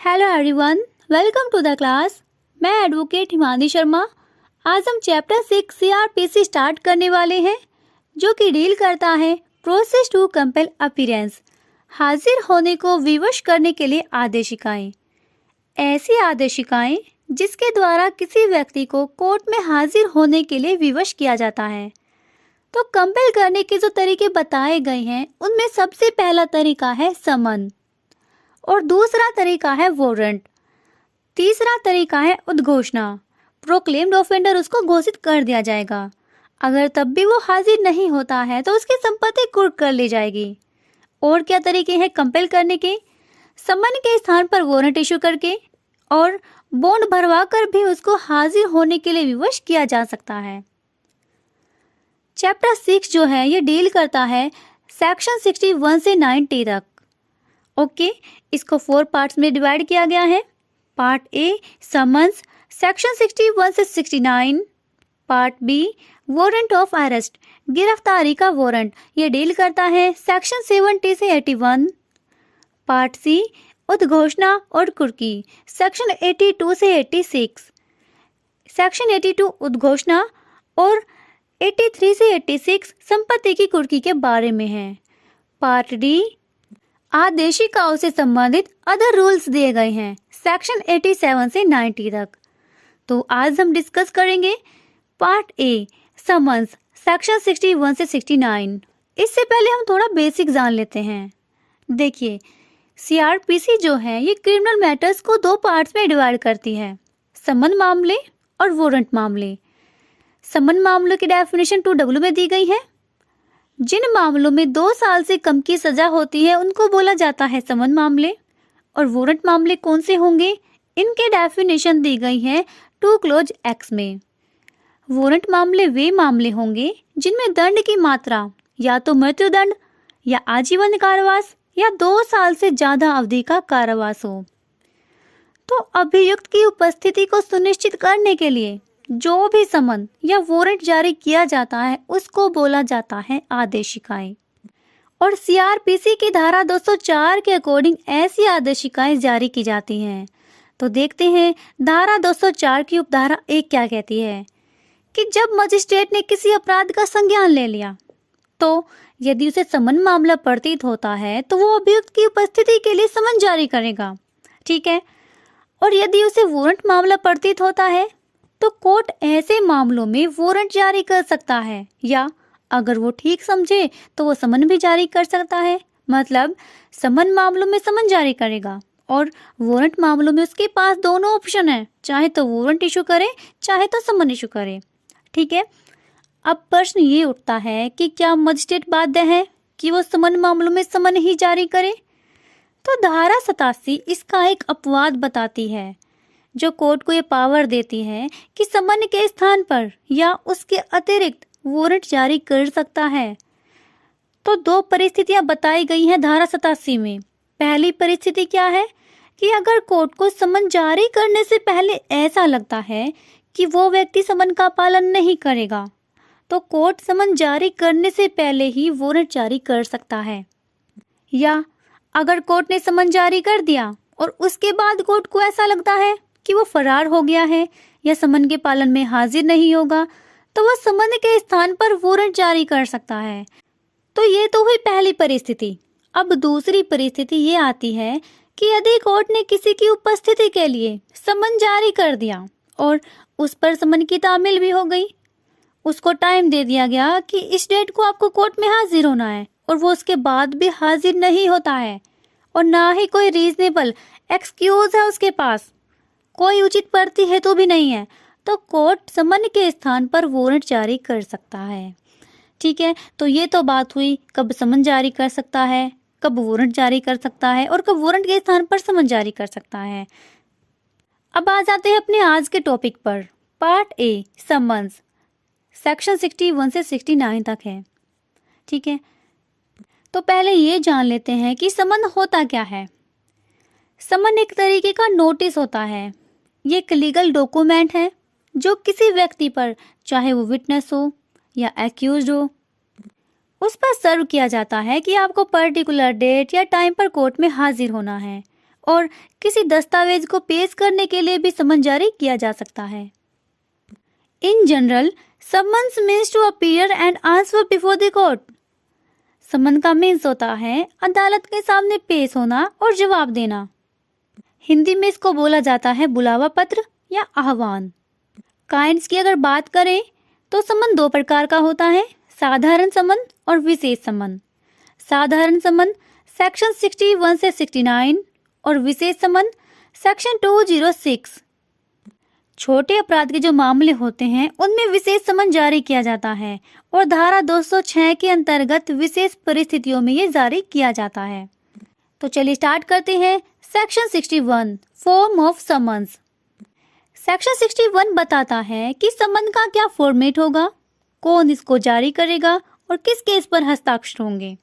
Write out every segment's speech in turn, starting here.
Hello everyone, welcome to the class. मैं advocate Himani Sharma. आज हम चैप्टर 6 सीआरपीसी स्टार्ट करने वाले हैं, जो कि डील करता है प्रोसेस टू कंपेल अपीयरेंस, हाजिर होने को विवश करने के लिए आदेशिकाएं। ऐसी आदेशिकाएं जिसके द्वारा किसी व्यक्ति को कोर्ट में हाजिर होने के लिए विवश किया जाता है। तो कंपेल करने के जो तरीके बताए गए हैं उनमें सबसे पहला तरीका है समन, और दूसरा तरीका है वारंट। तीसरा तरीका है उद्घोषणा। प्रोक्लेम्ड ऑफेंडर उसको घोषित कर दिया जाएगा। अगर तब भी वो हाजिर नहीं होता है तो उसकी संपत्ति कुर्क कर ली जाएगी। और क्या तरीके हैं कंपेल करने के? समन के स्थान पर वारंट इशू करके और बॉन्ड भरवा कर भी उसको हाजिर होने के लिए विवश किया जा सकता है। चैप्टर 6 जो है ये डील करता है सेक्शन 61 से 90 तक। ओके, इसको 4 पार्ट्स में डिवाइड किया गया है। पार्ट ए समन्स सेक्शन 61 से 69। Part B warrant of arrest गिरफ्तारी का वारंट, ये डील करता है सेक्शन 70 से 81। पार्ट सी उद्घोषणा और कुर्की सेक्शन 82 से 86। सेक्शन 82 उद्घोषणा और 83 से 86 संपत्ति की कुर्की के बारे में है। पार्ट डी आदेशिकाओं से संबंधित अदर रूल्स दिए गए हैं सेक्शन 87 से 90 तक। तो आज हम डिस्कस करेंगे पार्ट ए समन्स सेक्शन 61 से 69। इससे पहले हम थोड़ा बेसिक जान लेते हैं। देखिए, सीआरपीसी जो है ये क्रिमिनल मैटर्स को 2 पार्ट्स में डिवाइड करती है, समन मामले और वारंट मामले। समन मामलों की डेफिनेशन 2W में दी गई है। जिन मामलों में 2 साल से कम की सजा होती है उनको बोला जाता है समन मामले। और वारंट मामले कौन से होंगे, इनके डेफिनेशन दी गई है 2 क्लोज एक्स में। वारंट मामले वे मामले होंगे जिनमें दंड की मात्रा या तो मृत्युदंड या आजीवन कारावास या 2 साल से ज्यादा अवधि का कारावास हो। तो अभियुक्त की उपस्थिति को सुनिश्चित करने के लिए जो भी समन या वारंट जारी किया जाता है उसको बोला जाता है आदेशिकाएं। और सीआरपीसी की धारा 204 के अकॉर्डिंग ऐसी आदेशिकाएं जारी की जाती हैं। तो देखते हैं धारा 204 की उपधारा 1 क्या कहती है कि जब मजिस्ट्रेट ने किसी अपराध का संज्ञान ले लिया तो यदि उसे समन मामला प्रतीत होता है तो वो अभियुक्त की उपस्थिति के लिए समन जारी करेगा, ठीक है। और यदि उसे वारंट मामला प्रतीत होता है तो कोर्ट ऐसे मामलों में वारंट जारी कर सकता है, या अगर वो ठीक समझे तो वो समन भी जारी कर सकता है। मतलब समन मामलों में समन जारी करेगा और वारंट मामलों में उसके पास दोनों ऑप्शन है, चाहे तो वारंट इशू करे चाहे तो समन इशू करे, ठीक है। अब प्रश्न ये उठता है कि क्या मजिस्ट्रेट बाध्य है कि वो समन मामलों में समन ही जारी करे? तो धारा 87 इसका एक अपवाद बताती है, जो कोर्ट को ये पावर देती है कि समन के स्थान पर या उसके अतिरिक्त वारंट जारी कर सकता है। तो 2 परिस्थितियां बताई गई हैं धारा 87 में। पहली परिस्थिति क्या है कि अगर कोर्ट को समन जारी करने से पहले ऐसा लगता है कि वो व्यक्ति समन का पालन नहीं करेगा, तो कोर्ट समन जारी करने से पहले ही वारंट जारी कर सकता है। या अगर कोर्ट ने समन जारी कर दिया और उसके बाद कोर्ट को ऐसा लगता है कि वो फरार हो गया है या समन के पालन में हाजिर नहीं होगा, तो वह समन के स्थान पर वारंट जारी कर सकता है। तो ये तो हुई पहली परिस्थिति। अब दूसरी परिस्थिति ये आती है कि यदि कोर्ट ने किसी की उपस्थिति के लिए समन जारी कर दिया और उस पर समन की तामील भी हो गई, उसको टाइम दे दिया गया कि इस डेट को आपको कोर्ट में हाजिर होना है, और वो उसके बाद भी हाजिर नहीं होता है और ना ही कोई रीजनेबल एक्सक्यूज है उसके पास, कोई उचित प्रति हेतु भी नहीं है, तो कोर्ट समन के स्थान पर वारंट जारी कर सकता है, ठीक है। तो ये तो बात हुई कब समन जारी कर सकता है, कब वारंट जारी कर सकता है और कब वारंट के स्थान पर समन जारी कर सकता है। अब आ जाते हैं अपने आज के टॉपिक पर। पार्ट ए समन्स सेक्शन 61 से 69 तक है, ठीक है। तो पहले ये जान लेते हैं कि समन होता क्या है। समन एक तरीके का नोटिस होता है। ये एक लीगल डॉक्यूमेंट है जो किसी व्यक्ति पर, चाहे वो विटनेस हो या एक्यूज्ड हो, उस पर सर्व किया जाता है कि आपको पर्टिकुलर डेट या टाइम पर कोर्ट में हाजिर होना है और किसी दस्तावेज को पेश करने के लिए भी समन जारी किया जा सकता है। In general, summons means to appear and answer before the court. Summon का मीन्स होता है अदालत के सामने पेश होना और जवाब देना। हिंदी में इसको बोला जाता है बुलावा पत्र या आह्वान। काइंड्स की अगर बात करें तो समन दो प्रकार का होता है, साधारण समन और विशेष समन। साधारण समन सेक्शन 61 से 69 और विशेष समन सेक्शन 206। छोटे अपराध के जो मामले होते हैं उनमें विशेष समन जारी किया जाता है और धारा 206 के अंतर्गत विशेष परिस्थितियों में ये जारी किया जाता है। तो चलिए स्टार्ट करते हैं। Section 61 form of summons. Section 61 बताता है कि समन का क्या फॉर्मेट होगा, कौन इसको जारी करेगा और किस केस पर हस्ताक्षर होंगे।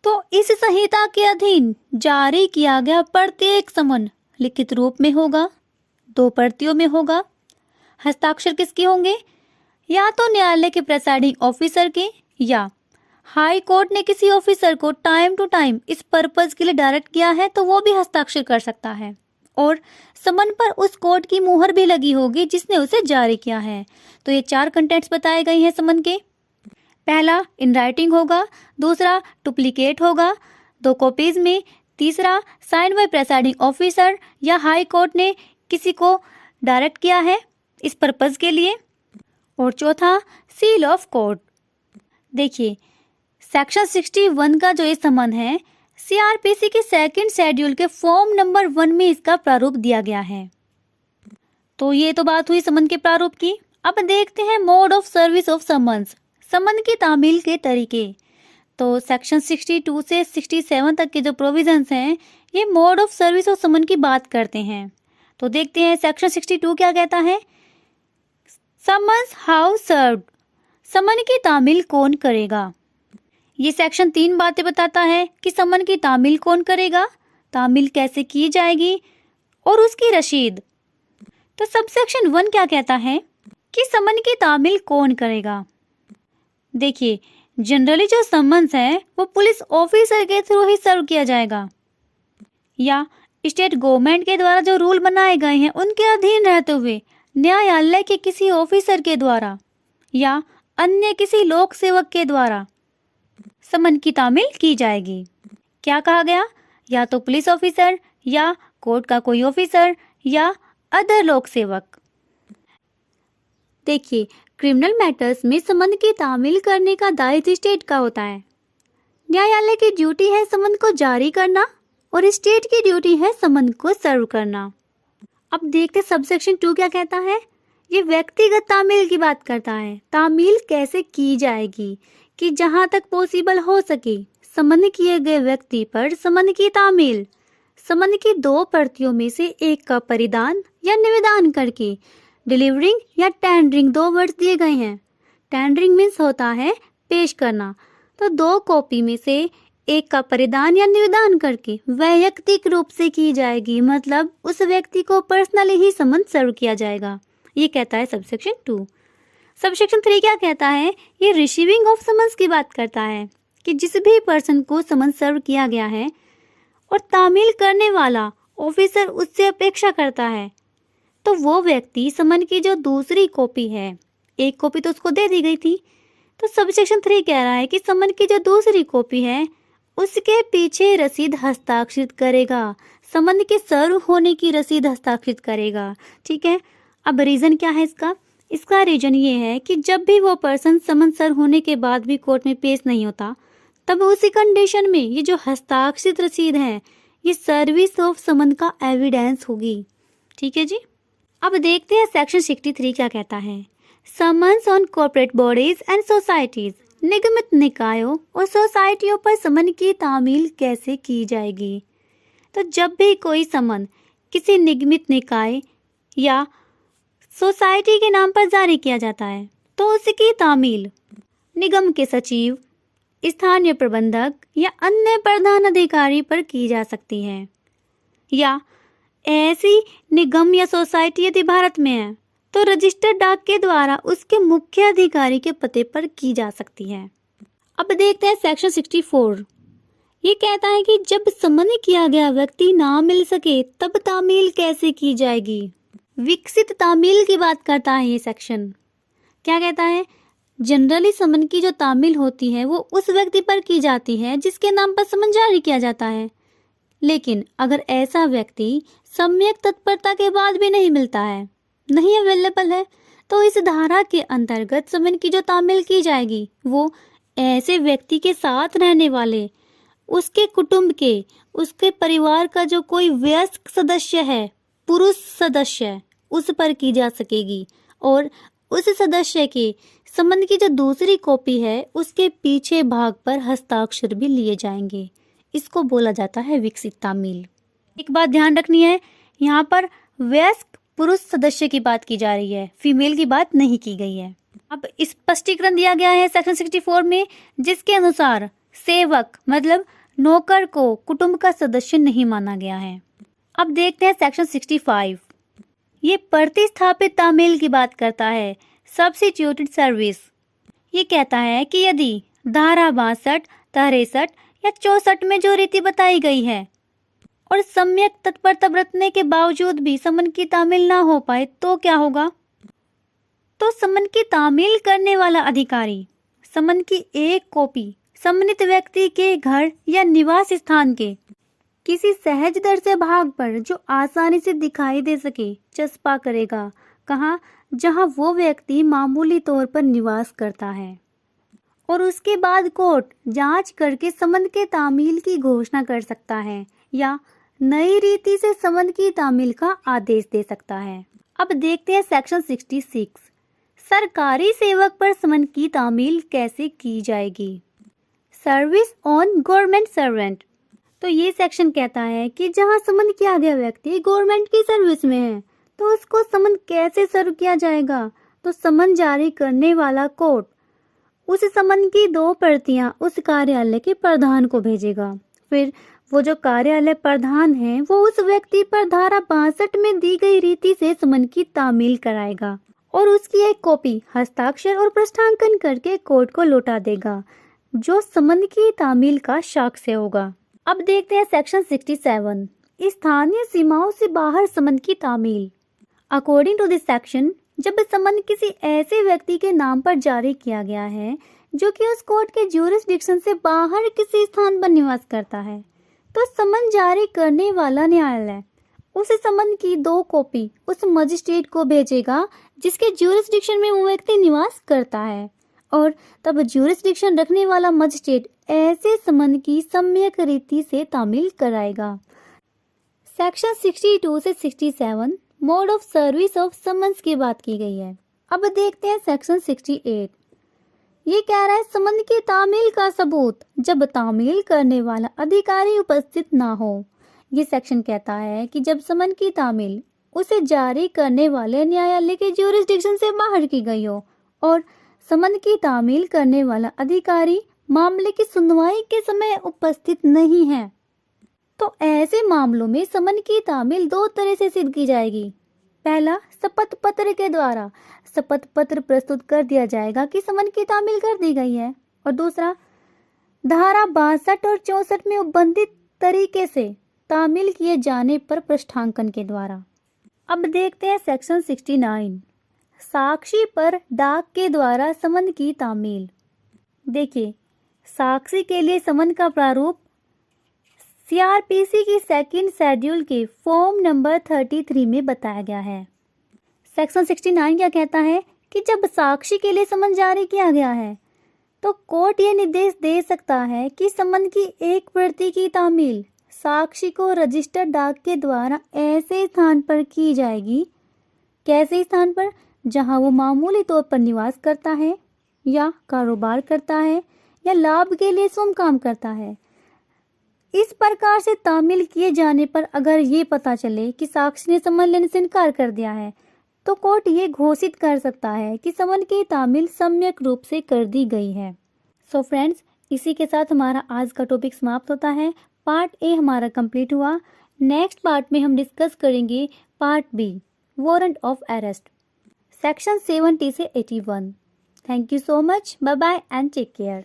तो इस संहिता के अधीन जारी किया गया प्रत्येक समन लिखित रूप में होगा, 2 प्रतियों में होगा। हस्ताक्षर किसके होंगे, या तो न्यायालय के प्रिसाइडिंग ऑफिसर के, या हाई कोर्ट ने किसी ऑफिसर को टाइम टू टाइम इस पर्पस के लिए डायरेक्ट किया है तो वो भी हस्ताक्षर कर सकता है, और समन पर उस कोर्ट की मुहर भी लगी होगी जिसने उसे जारी किया है। तो ये 4 कंटेंट्स बताए गए हैं समन के। पहला इन राइटिंग होगा, दूसरा डुप्लीकेट होगा 2 कॉपीज में, तीसरा साइन बाय प्रिसाइडिंग ऑफिसर या हाई कोर्ट ने किसी को डायरेक्ट किया है इस पर्पस के लिए, और चौथा सील ऑफ कोर्ट। देखिए सेक्शन 61 का जो ये समन है सीआरपीसी के 2nd शेड्यूल के फॉर्म नंबर 1 में इसका प्रारूप दिया गया है। तो ये तो बात हुई समन के प्रारूप की। अब देखते हैं mode of service of summons, summon की तामील के तरीके। तो सेक्शन 62 से 67 तक के जो प्रोविजंस हैं ये मोड ऑफ सर्विस ऑफ समन की बात करते हैं। तो देखते हैं सेक्शन 62 क्या कहता है। समन्स हाउ सर्व्ड, समन की तामील कौन करेगा। ये सेक्शन 3 बातें बताता है कि समन की तामील कौन करेगा, तामील कैसे की जाएगी और उसकी रसीद। तो सबसेक्शन 1 क्या कहता है कि समन की तामील कौन करेगा। देखिए जनरली जो समन्स है वो पुलिस ऑफिसर के थ्रू ही सर्व किया जाएगा, या स्टेट गवर्नमेंट के द्वारा जो रूल बनाए गए हैं उनके अधीन रहते हुए न्यायालय के किसी ऑफिसर के द्वारा या अन्य किसी लोक सेवक के द्वारा समन की तामील की जाएगी। क्या कहा गया, या तो पुलिस ऑफिसर या कोर्ट का कोई ऑफिसर या अदर लोक सेवक। देखिए क्रिमिनल मैटर्स में समन की तामील करने का दायित्व स्टेट का होता है। न्यायालय की ड्यूटी है समन को जारी करना और स्टेट की ड्यूटी है समन को सर्व करना। अब देखते सबसेक्शन 2 क्या कहता है। ये व्यक्तिगत तामील की बात करता है। तामील कैसे की जाएगी कि जहां तक पॉसिबल हो सके समन किए गए व्यक्ति पर समन की तामील समन की 2 प्रतियों में से एक का परिधान या निवेदन करके, डिलीवरिंग या टेंडरिंग 2 वर्ड्स दिए गए हैं। टेंडरिंग मीन्स होता है पेश करना, तो 2 कॉपी में से एक का परिधान या निवेदन करके वैयक्तिक रूप से की जाएगी, मतलब उस व्यक्ति को पर्सनली ही समन सर्व किया जाएगा। ये कहता है सबसेक्शन 2। सबसेक्शन 3 क्या कहता है, ये रिसीविंग ऑफ समन्स की बात करता है कि जिस भी पर्सन को समन सर्व किया गया है और तामील करने वाला ऑफिसर उससे अपेक्षा करता है तो वो व्यक्ति समन की जो दूसरी कॉपी है, एक कॉपी तो उसको दे दी गई थी, तो सबसेक्शन 3 कह रहा है कि समन की जो दूसरी कॉपी है उसके पीछे रसीद हस्ताक्षरित करेगा, समन के सर्व होने की रसीद हस्ताक्षरित करेगा। ठीक है, अब रीजन क्या है इसका। इसका रीजन ये है कि जब भी वो पर्सन समन सर्व होने के बाद भी कोर्ट में पेश नहीं होता तब उसी कंडीशन में ये जो हस्ताक्षरित रसीद है ये सर्विस ऑफ समन का एविडेंस होगी। ठीक है जी। अब देखते हैं सेक्शन 63 क्या कहता है। Summons on corporate bodies and societies, निगमित निकायों और सोसाइटियों पर समन की तामील कैसे की जाएगी। तो जब भी कोई समन किसी निगमित निकाय या सोसाइटी के नाम पर जारी किया जाता है तो उसकी तामील निगम के सचिव, स्थानीय प्रबंधक या अन्य प्रधान अधिकारी पर की जा सकती है, या ऐसी निगम या सोसाइटी यदि भारत में है तो रजिस्टर्ड डाक के द्वारा उसके मुख्य अधिकारी के पते पर की जा सकती है। अब देखते हैं सेक्शन 64। ये कहता है कि जब समन किया गया व्यक्ति ना मिल सके तब तामील कैसे की जाएगी। विकसित तामील की बात करता है ये सेक्शन। क्या कहता है, जनरली समन की जो तामील होती है वो उस व्यक्ति पर की जाती है जिसके नाम पर समन जारी किया जाता है, लेकिन अगर ऐसा व्यक्ति सम्यक तत्परता के बाद भी नहीं मिलता है, नहीं अवेलेबल है, तो इस धारा के अंतर्गत समन की जो तामील की जाएगी वो ऐसे व्यक्ति के साथ रहने वाले, उसके कुटुंब के, उसके परिवार का जो कोई वयस्क सदस्य है, पुरुष सदस्य, उस पर की जा सकेगी और उस सदस्य के समन की जो दूसरी कॉपी है उसके पीछे भाग पर हस्ताक्षर भी लिए जाएंगे। इसको बोला जाता है विकसित तामील। एक बात ध्यान रखनी है, यहाँ पर वयस्क पुरुष सदस्य की बात की जा रही है, फीमेल की बात नहीं की गई है। अब स्पष्टीकरण दिया गया है सेक्शन 64 में, जिसके अनुसार सेवक मतलब नौकर को कुटुंब का सदस्य नहीं माना गया है। अब देखते हैं सेक्शन 65। ये प्रतिस्थापित तामील की बात करता है, सब्स्टिट्यूटेड सर्विस। ये कहता है कि यदि धारा 62, 63 या 64 में जो रीति बताई गई है और सम्यक तत्परता बरतने के बावजूद भी समन की तामील ना हो पाए तो क्या होगा। तो समन की तामील करने वाला अधिकारी समन की एक कॉपी सम्मानित व्यक्ति के घर या निवास स्थान के किसी सहज दर से भाग पर जो आसानी से दिखाई दे सके चस्पा करेगा। कहाँ, जहाँ वो व्यक्ति मामूली तौर पर निवास करता है, और उसके बाद कोर्ट जांच करके समन के तामील की घोषणा कर सकता है या नई रीति से समन की तामील का आदेश दे सकता है। अब देखते हैं सेक्शन 66। सरकारी सेवक पर समन की तामील कैसे की जाएगी। Service on government servant. तो ये सेक्शन कहता है कि जहां समन किया गया व्यक्ति गवर्नमेंट की सर्विस में है तो उसको समन कैसे सर्व किया जाएगा। तो समन जारी करने वाला कोर्ट उस समन की 2 प्रतियां उस कार्यालय के प्रधान को भेजेगा। फिर वो जो कार्यालय प्रधान है वो उस व्यक्ति पर धारा 62 में दी गई रीति से समन की तामील कराएगा और उसकी एक कॉपी हस्ताक्षर और पृष्ठांकन करके कोर्ट को लौटा देगा, जो समन की तामील का साक्ष्य होगा। अब देखते हैं सेक्शन 67। स्थानीय सीमाओं से बाहर समन की तामील। अकॉर्डिंग टू दिस सेक्शन, जब समन किसी ऐसे व्यक्ति के नाम पर जारी किया गया है जो कि उस कोर्ट के ज्यूरिसडिक्शन से बाहर किसी स्थान पर निवास करता है, तो समन जारी करने वाला न्यायालय उस समन की 2 कॉपी उस मजिस्ट्रेट को भेजेगा जिसके ज्यूरिसडिक्शन में वो व्यक्ति निवास करता है, और तब ज्यूरिसडिक्शन रखने वाला मजिस्ट्रेट ऐसे समन की सम्यक रीति से तामील कराएगा। सेक्शन 62 से 67 mode of service of summons की बात की गई है। अब देखते हैं सेक्शन 68। ये कह रहा है समन की तामील का सबूत जब तामील करने वाला अधिकारी उपस्थित ना हो। ये सेक्शन कहता है कि जब समन की तामील उसे जारी करने वाले न्यायालय के ज्यूरिसडिक्शन से बाहर की गई हो और समन की तामील करने वाला अधिकारी मामले की सुनवाई के समय उपस्थित नहीं है, तो ऐसे मामलों में समन की तामील 2 तरह से सिद्ध की जाएगी। पहला, शपथ पत्र के द्वारा शपथ पत्र प्रस्तुत कर दिया जाएगा कि समन की तामील कर दी गई है, और दूसरा, धारा 62 और 64 में उपबंधित तरीके से तामील किए जाने पर पृष्ठांकन के द्वारा। अब देखते हैं सेक्शन 69। साक्षी पर डाक के द्वारा समन की तामील। देखिए, साक्षी के लिए समन का प्रारूप सीआरपीसी की 2nd शेड्यूल के फॉर्म नंबर 33 में बताया गया है। सेक्शन 69 क्या कहता है कि जब साक्षी के लिए समन जारी किया गया है तो कोर्ट ये निर्देश दे सकता है कि समन की एक प्रति की तामील साक्षी को रजिस्टर्ड डाक के द्वारा ऐसे स्थान पर की जाएगी, कैसे स्थान पर, जहां वो मामूली तौर पर निवास करता है या कारोबार करता है या लाभ के लिए स्वयं काम करता है। इस प्रकार से तामील किए जाने पर अगर ये पता चले कि साक्षी ने समन लेने से इनकार कर दिया है तो कोर्ट ये घोषित कर सकता है कि समन की तामील सम्यक रूप से कर दी गई है। सो फ्रेंड्स, इसी के साथ हमारा आज का टॉपिक समाप्त होता है। पार्ट ए हमारा कंप्लीट हुआ। नेक्स्ट पार्ट में हम डिस्कस करेंगे part B, warrant of arrest, section 70 से 81। Thank you so much. Bye bye and take care.